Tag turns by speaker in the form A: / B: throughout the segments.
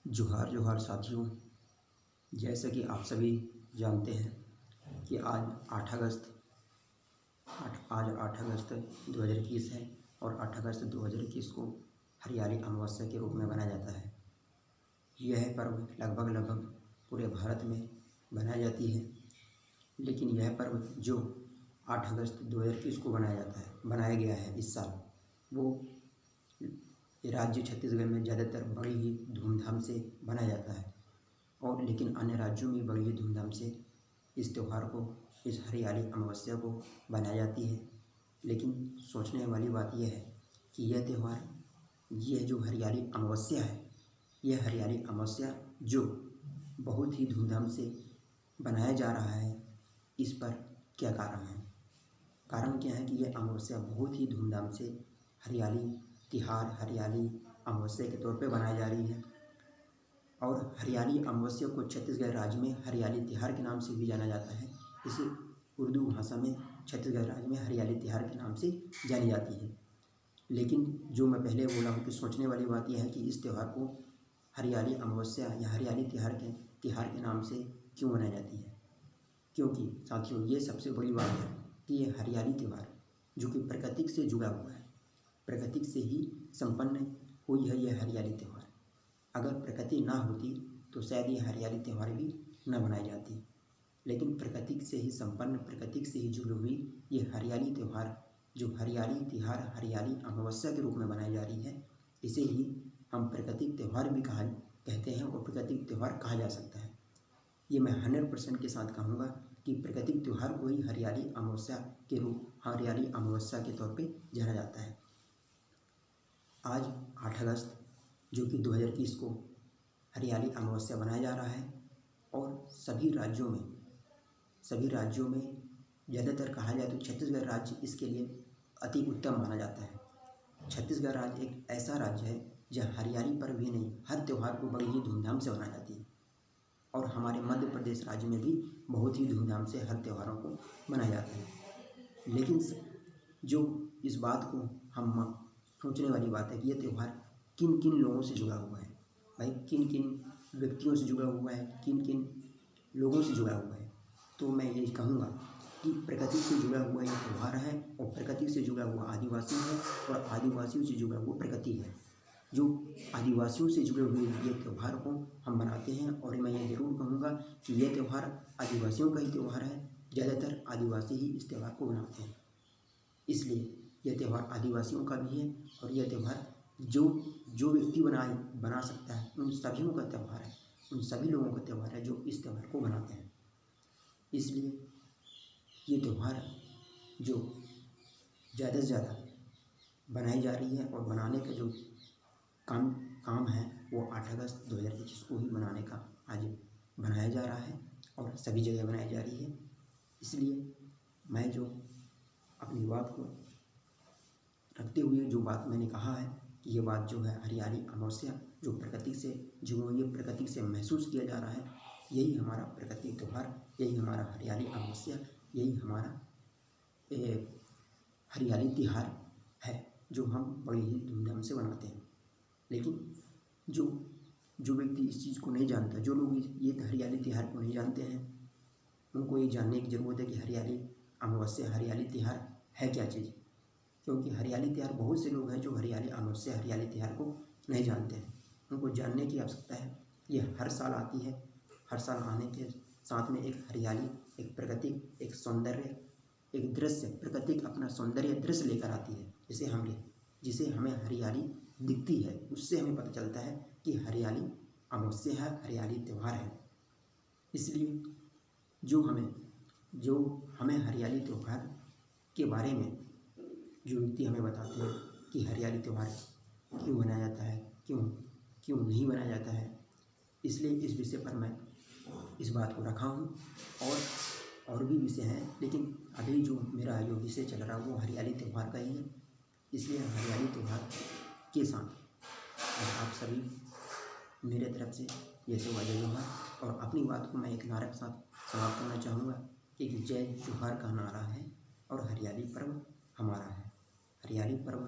A: जोहार जोहार साथियों। जैसे कि आप सभी जानते हैं कि आज 8 अगस्त 2021 है और 8 अगस्त 2021 को हरियाली अमावस्या के रूप में मनाया जाता है। यह पर्व लगभग पूरे भारत में मनाई जाती है, लेकिन यह पर्व जो 8 अगस्त 2021 को बनाया गया है इस साल, वो राज्य छत्तीसगढ़ में ज़्यादातर बड़ी ही धूमधाम से मनाया जाता है और लेकिन अन्य राज्यों में बड़ी ही धूमधाम से इस त्यौहार को, इस हरियाली अमावस्या को मनाई जाती है। लेकिन सोचने वाली बात यह है कि यह त्यौहार, यह जो हरियाली अमावस्या है, यह हरियाली अमावस्या जो बहुत ही धूमधाम से बनाया जा रहा है, इस पर क्या कारण है? कारण क्या है कि यह अमावस्या बहुत ही धूमधाम से हरियाली अमावस्या के तौर पे बनाई जा रही है और हरियाली अमावस्या को छत्तीसगढ़ राज्य में हरियाली तिहार के नाम से भी जाना जाता है। इसे उर्दू भाषा में छत्तीसगढ़ राज्य में हरियाली तिहार के नाम से जानी जाती है। लेकिन जो मैं पहले बोला हूँ कि सोचने वाली बात यह है कि इस त्यौहार को हरियाली अमावस्या या हरियाली तिहार के नाम से क्यों मनाई जाती है। क्योंकि साथियों, ये सबसे बड़ी बात है कि ये हरियाली त्यौहार जो कि प्रकृति से जुड़ा हुआ है, प्रकृति से ही संपन्न हुई है यह हरियाली त्यौहार। अगर प्रकृति ना होती तो शायद ये हरियाली त्यौहार भी न बनाई जाती, लेकिन प्रकृति से ही संपन्न, प्रकृति से ही जुड़ी हुई ये हरियाली त्यौहार, जो हरियाली तिहार हरियाली अमावस्या के रूप में बनाई जा रही है, इसे ही हम प्राकृतिक त्यौहार भी कहते हैं और प्राकृतिक त्यौहार कहा जा सकता है। ये मैं 100% के साथ कहूँगा कि प्राकृतिक त्यौहार को ही हरियाली अमावस्या के तौर पे जाना जाता है। आज 8 अगस्त जो कि 2021 को हरियाली अमावस्या मनाया जा रहा है और सभी राज्यों में ज़्यादातर कहा जाए तो छत्तीसगढ़ राज्य इसके लिए अति उत्तम माना जाता है। छत्तीसगढ़ राज्य एक ऐसा राज्य है जहाँ हरियाली पर भी नहीं, हर त्यौहार को बड़ी ही धूमधाम से मनाई जाती है और हमारे मध्य प्रदेश राज्य में भी बहुत ही धूमधाम से हर त्योहारों को मनाया जाता है। लेकिन जो इस बात को हम सोचने वाली बात है कि यह त्यौहार किन किन लोगों से जुड़ा हुआ है, भाई किन किन व्यक्तियों से जुड़ा हुआ है, किन किन लोगों से जुड़ा हुआ है। तो मैं ये कहूँगा कि प्रकृति से जुड़ा हुआ ये त्यौहार है और प्रकृति से जुड़ा हुआ आदिवासी है और आदिवासियों से जुड़ा हुआ प्रकृति है। जो आदिवासियों से जुड़े हुए ये त्यौहार को हम मनाते हैं और मैं ये ज़रूर कहूँगा कि यह त्यौहार आदिवासियों का ही त्यौहार है। ज़्यादातर आदिवासी ही इस त्यौहार को मनाते हैं, इसलिए यह त्यौहार आदिवासियों का भी है और यह त्यौहार जो व्यक्ति बना सकता है, उन सभी का त्यौहार है, उन सभी लोगों का त्यौहार है जो इस त्यौहार को बनाते हैं। इसलिए ये त्यौहार जो ज़्यादा से ज़्यादा बनाई जा रही है और बनाने का जो काम है वो 8 अगस्त 2021 को ही मनाने का आज बनाया जा रहा है और सभी जगह बनाई जा रही है। इसलिए मैं जो अपनी बात को रखते हुए जो बात मैंने कहा है कि ये बात जो है हरियाली अमावस्या जो प्रकृति से जुड़ी हुई है, प्रकृति से महसूस किया जा रहा है, यही हमारा प्राकृतिक त्यौहार, यही हमारा हरियाली अमावस्या, यही हमारा हरियाली तिहार है जो हम बड़ी ही धूमधाम से मनाते हैं। लेकिन जो व्यक्ति इस चीज़ को नहीं जानता, जो लोग ये हरियाली तिहार को नहीं जानते हैं, उनको ये जानने की ज़रूरत है कि हरियाली अमावस्या, हरियाली तिहार है क्या चीज़। क्योंकि हरियाली तिहार बहुत से लोग हैं जो हरियाली अमावस्या, हरियाली तिहार को नहीं जानते हैं, उनको जानने की आवश्यकता है। ये हर साल आती है, हर साल आने के साथ में एक हरियाली, एक प्रकृति, एक सौंदर्य, एक दृश्य, प्रकृति अपना सौंदर्य दृश्य लेकर आती है, जिसे हमें हरियाली दिखती है। उससे हमें पता चलता है कि हरियाली अमावस्या है, हरियाली त्यौहार है। इसलिए जो हमें हरियाली त्यौहार के बारे में जो व्यक्ति हमें बताते हैं कि हरियाली त्यौहार क्यों मनाया जाता है, क्यों नहीं मनाया जाता है, इसलिए इस विषय पर मैं इस बात को रखा हूँ। और भी विषय हैं, लेकिन अभी जो मेरा विषय चल रहा है वो हरियाली त्यौहार का ही है। इसलिए हरियाली त्यौहार के साथ आप सभी मेरे तरफ से ये सेवा जय जोहार। और अपनी बात को मैं एक नारे के साथ समाप्त करना चाहूँगा कि जय जोहार का नारा है और हरियाली पर्व हमारा है। हरियाली पर्व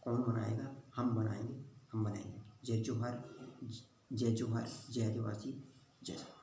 A: कौन मनाएगा? हम बनाएंगे, हम बनाएंगे। जय जोहार, जय जोहार, जय आदिवासी, जय